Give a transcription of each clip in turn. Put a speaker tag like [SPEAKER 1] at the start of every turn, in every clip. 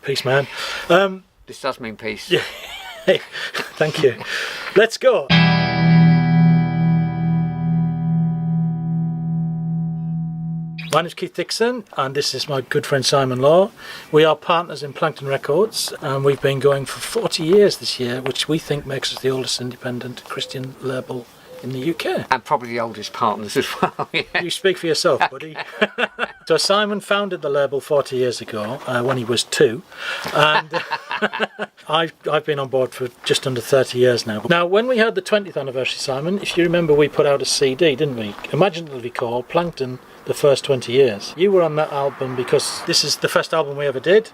[SPEAKER 1] Peace, man.
[SPEAKER 2] This does mean peace.
[SPEAKER 1] Yeah. Hey, thank you. Let's go. My name is Keith Dixon, and this is my good friend Simon Law. We are partners in Plankton Records, and we've been going for 40 years this year, which we think makes us the oldest independent Christian label in the UK.
[SPEAKER 2] And probably the oldest partners as well. Yeah.
[SPEAKER 1] You speak for yourself, buddy. So Simon founded the label 40 years ago, when he was 2, and I've been on board for just under 30 years now. Now, when we had the 20th anniversary, Simon, if you remember, we put out a CD, didn't we? Imaginatively called Plankton, the First 20 Years. You were on that album because this is the first album we ever did.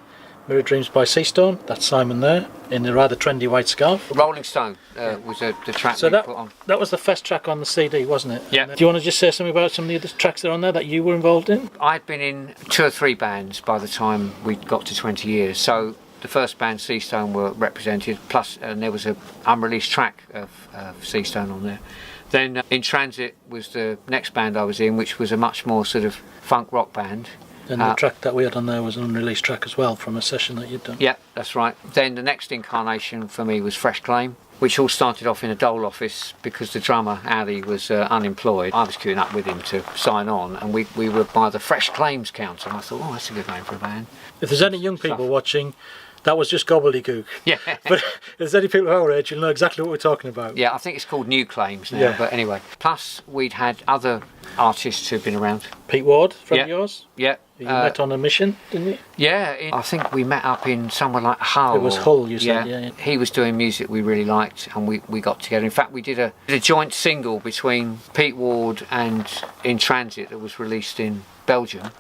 [SPEAKER 1] Mirror Dreams by Seastone, that's Simon there, in a rather trendy white scarf.
[SPEAKER 2] Rolling Stone was the track
[SPEAKER 1] so
[SPEAKER 2] we put on.
[SPEAKER 1] That was the first track on the CD, wasn't it?
[SPEAKER 2] Yeah.
[SPEAKER 1] Do you want to just say something about some of the other tracks that are on there that you were involved in?
[SPEAKER 2] I'd been in 2 or 3 bands by the time we got to 20 years. So the first band, Seastone, were represented, plus there was an unreleased track of Seastone on there. Then In Transit was the next band I was in, which was a much more sort of funk rock band.
[SPEAKER 1] And the track that we had on there was an unreleased track as well from a session that you'd done.
[SPEAKER 2] Yeah, that's right. Then the next incarnation for me was Fresh Claim, which all started off in a dole office because the drummer, Ali, was unemployed. I was queuing up with him to sign on, and we were by the Fresh Claims counter, and I thought, oh, that's a good name for a band.
[SPEAKER 1] If there's any young people watching, that was just gobbledygook.
[SPEAKER 2] Yeah.
[SPEAKER 1] But if there's any people our age, you'll know exactly what we're talking about.
[SPEAKER 2] Yeah, I think it's called New Claims now,
[SPEAKER 1] Yeah.
[SPEAKER 2] but anyway. Plus, we'd had other artists who've been around.
[SPEAKER 1] Pete Ward, friend
[SPEAKER 2] Yeah.
[SPEAKER 1] of yours?
[SPEAKER 2] Yeah.
[SPEAKER 1] You met on a mission, didn't you?
[SPEAKER 2] Yeah, I think we met up in somewhere like Hull.
[SPEAKER 1] It was Hull, you said, yeah.
[SPEAKER 2] He was doing music we really liked, and we got together. In fact, we did a joint single between Pete Ward and In Transit that was released in Belgium.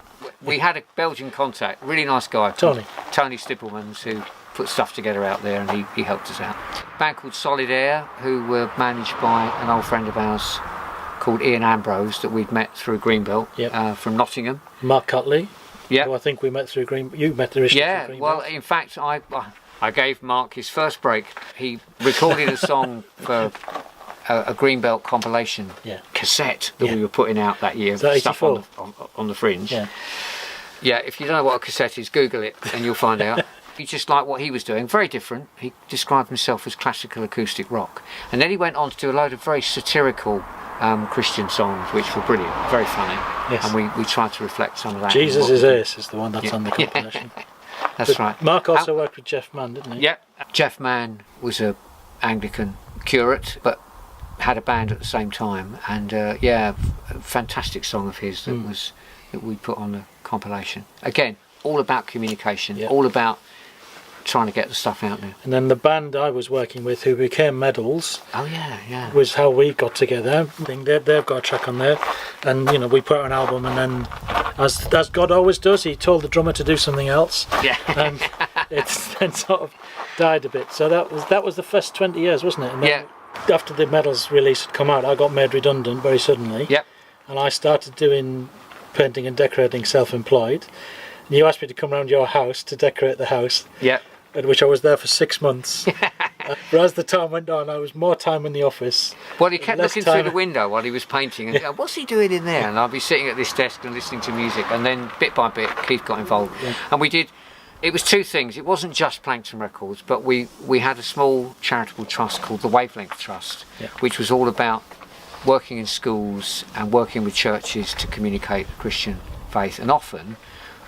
[SPEAKER 2] We had a Belgian contact, really nice guy.
[SPEAKER 1] Tony
[SPEAKER 2] Stippelmans, who put stuff together out there, and he helped us out. A band called Solid Air, who were managed by an old friend of ours called Ian Ambrose, that we'd met through Greenbelt, from Nottingham.
[SPEAKER 1] Mark Cutley,
[SPEAKER 2] yeah,
[SPEAKER 1] who I think we met through you met originally through Greenbelt.
[SPEAKER 2] Well, in fact, I gave Mark his first break. He recorded a song for a Greenbelt compilation cassette that we were putting out that year.
[SPEAKER 1] Is that
[SPEAKER 2] stuff
[SPEAKER 1] 84?
[SPEAKER 2] on the Fringe.
[SPEAKER 1] Yeah.
[SPEAKER 2] Yeah, if you don't know what a cassette is, Google it and you'll find out. He just liked what he was doing, very different. He described himself as classical acoustic rock. And then he went on to do a load of very satirical Christian songs, which were brilliant, very funny.
[SPEAKER 1] Yes.
[SPEAKER 2] And we tried to reflect some of that.
[SPEAKER 1] Jesus is Ace is the one that's on the compilation.
[SPEAKER 2] That's
[SPEAKER 1] But
[SPEAKER 2] right.
[SPEAKER 1] Mark also worked with Jeff Mann, didn't he?
[SPEAKER 2] Yeah. Jeff Mann was a Anglican curate, but had a band at the same time. And a fantastic song of his that we put on the compilation. Again, all about communication, all about trying to get the stuff out there.
[SPEAKER 1] And then the band I was working with, who became Medals, was how we got together. I think they've got a track on there, and we put out an album, and then as God always does, he told the drummer to do something else, and it's then sort of died a bit. So that was the first 20 years, wasn't it? And then after the Medals release had come out, I got made redundant very suddenly, and I started doing painting and decorating self-employed. And you asked me to come round your house to decorate the house, at which I was there for 6 months. But as the time went on, I was more time in the office.
[SPEAKER 2] Well, he kept looking through the window while he was painting and go, what's he doing in there? And I'd be sitting at this desk and listening to music, and then bit by bit Keith got involved. And it was 2 things. It wasn't just Plankton Records, but we had a small charitable trust called the Wavelength Trust, which was all about working in schools and working with churches to communicate the Christian faith, and often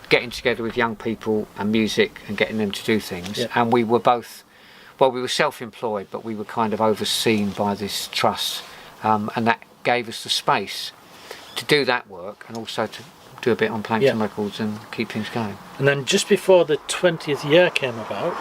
[SPEAKER 2] getting together with young people and music and getting them to do things. And we were both, we were self-employed, but we were kind of overseen by this trust, and that gave us the space to do that work and also to do a bit on Plankton Records and keep things going. And
[SPEAKER 1] then just before the 20th year came about,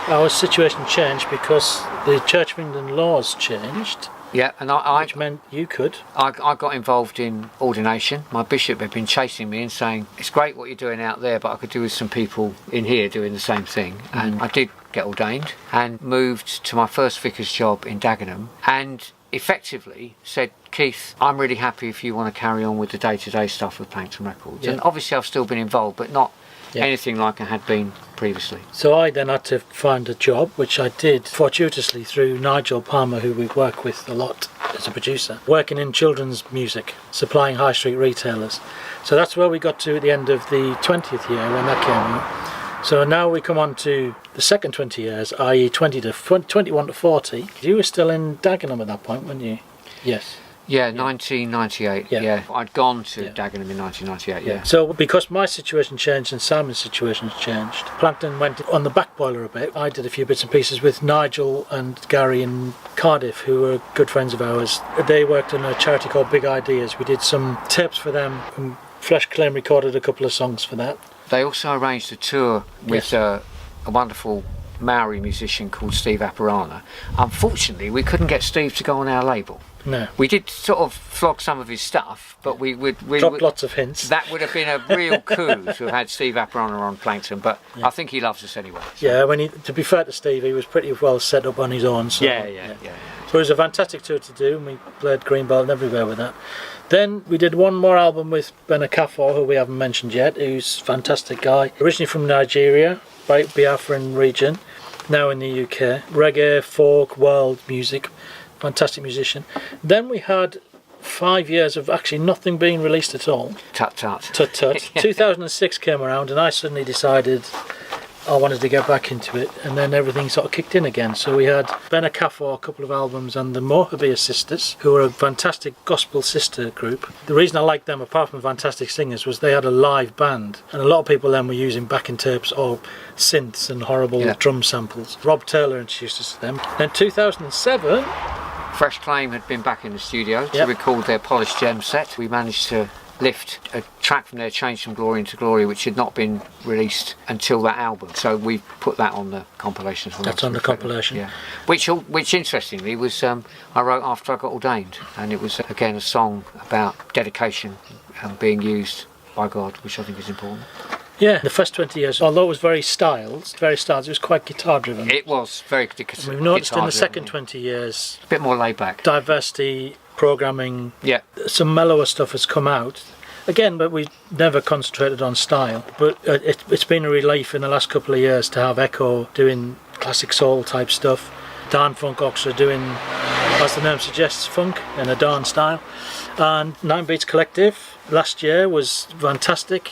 [SPEAKER 1] our situation changed because the Church of England laws changed.
[SPEAKER 2] Yeah, and
[SPEAKER 1] which meant you could.
[SPEAKER 2] I got involved in ordination. My bishop had been chasing me and saying, it's great what you're doing out there, but I could do with some people in here doing the same thing. And I did get ordained and moved to my first vicar's job in Dagenham, and effectively said, Keith, I'm really happy if you want to carry on with the day-to-day stuff with Plankton Records. And obviously I've still been involved, but not anything like I had been previously.
[SPEAKER 1] So I then had to find a job, which I did fortuitously through Nigel Palmer, who we work with a lot as a producer, working in children's music, supplying high street retailers. So that's where we got to at the end of the 20th year when that came out. So now we come on to the second 20 years, i.e. 21 to 40. You were still in Dagenham at that point, weren't you? Yes.
[SPEAKER 2] Yeah, 1998. Yeah. I'd gone to Dagenham in 1998. Yeah.
[SPEAKER 1] So because my situation changed and Simon's situation changed, Plankton went on the back boiler a bit. I did a few bits and pieces with Nigel and Gary in Cardiff, who were good friends of ours. They worked on a charity called Big Ideas. We did some tapes for them, and Fresh Claim recorded a couple of songs for that.
[SPEAKER 2] They also arranged a tour with a wonderful Maori musician called Steve Apparana. Unfortunately, we couldn't get Steve to go on our label.
[SPEAKER 1] No.
[SPEAKER 2] We did sort of flog some of his stuff, but we
[SPEAKER 1] dropped lots of hints.
[SPEAKER 2] That would have been a real coup to have had Steve Apparana on Plankton, but I think he loves us anyway. So.
[SPEAKER 1] Yeah, to be fair to Steve, he was pretty well set up on his own. So,
[SPEAKER 2] yeah.
[SPEAKER 1] So it was a fantastic tour to do, and we played Greenbelt and everywhere with that. Then we did one more album with Benakafor, who we haven't mentioned yet, who's a fantastic guy. Originally from Nigeria, right, Biafran region, now in the UK. Reggae, folk, world music. Fantastic musician. Then we had 5 years of actually nothing being released at all.
[SPEAKER 2] Tut.
[SPEAKER 1] 2006 came around and I suddenly decided I wanted to get back into it, and then everything sort of kicked in again. So we had Benakafor, a couple of albums, and the Mohabir Sisters, who were a fantastic gospel sister group. The reason I liked them, apart from fantastic singers, was they had a live band, and a lot of people then were using backing tapes or synths and horrible drum samples. Rob Taylor introduced us to them. Then 2007...
[SPEAKER 2] Fresh Claim had been back in the studio to record their Polished Gem set. We managed to lift a track from their Change from Glory into Glory, which had not been released until that album. So we put that on the compilations.
[SPEAKER 1] That's on the compilation.
[SPEAKER 2] Yeah. Which interestingly was I wrote after I got ordained, and it was again a song about dedication and being used by God, which I think is important.
[SPEAKER 1] Yeah, the first 20 years, although it was very styled, it was quite guitar driven.
[SPEAKER 2] It was very guitar.
[SPEAKER 1] We've noticed in the second 20 years,
[SPEAKER 2] a bit more laid back.
[SPEAKER 1] Diversity, programming, some mellower stuff has come out. Again, but we never concentrated on style. But it's been a relief in the last couple of years to have Echo doing classic soul type stuff. Dan Funk Oxford doing, as the name suggests, funk in a Dan style. And Nine Beats Collective last year was fantastic.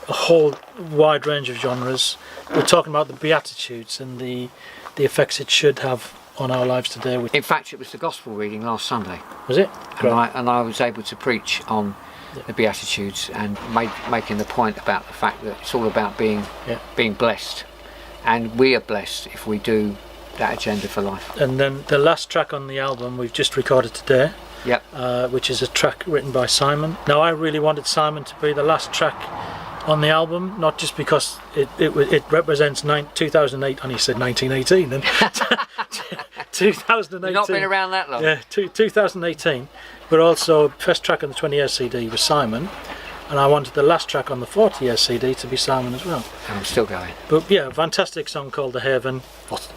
[SPEAKER 1] A whole wide range of genres. We're talking about the Beatitudes and the effects it should have on our lives today.
[SPEAKER 2] In fact, it was the gospel reading last Sunday.
[SPEAKER 1] Was it?
[SPEAKER 2] And I was able to preach on the Beatitudes and making the point about the fact that it's all about being blessed, and we are blessed if we do that agenda for life.
[SPEAKER 1] And then the last track on the album we've just recorded today, which is a track written by Simon. Now I really wanted Simon to be the last track on the album, not just because it represents 2008, and he said 1918, and 2018.
[SPEAKER 2] You've not been around that long.
[SPEAKER 1] Yeah, 2018, but also first track on the 20 year CD was Simon, and I wanted the last track on the 40 year CD to be Simon as well.
[SPEAKER 2] And I'm still going.
[SPEAKER 1] But yeah, a fantastic song called The Haven,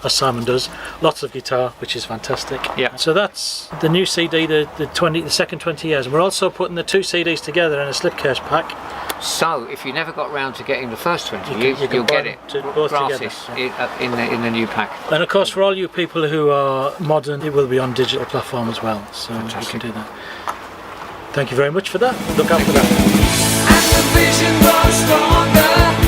[SPEAKER 1] as Simon does. Lots of guitar, which is fantastic.
[SPEAKER 2] Yeah.
[SPEAKER 1] So that's the new CD, the second 20 years. And we're also putting the two CDs together in a slipcase pack.
[SPEAKER 2] So if you never got round to getting the first 20, you'll get it
[SPEAKER 1] both
[SPEAKER 2] gratis in the new pack.
[SPEAKER 1] And of course, for all you people who are modern, it will be on digital platform as well, so you can do that. Thank you very much for that. Look out for that.
[SPEAKER 3] And the vision grows stronger.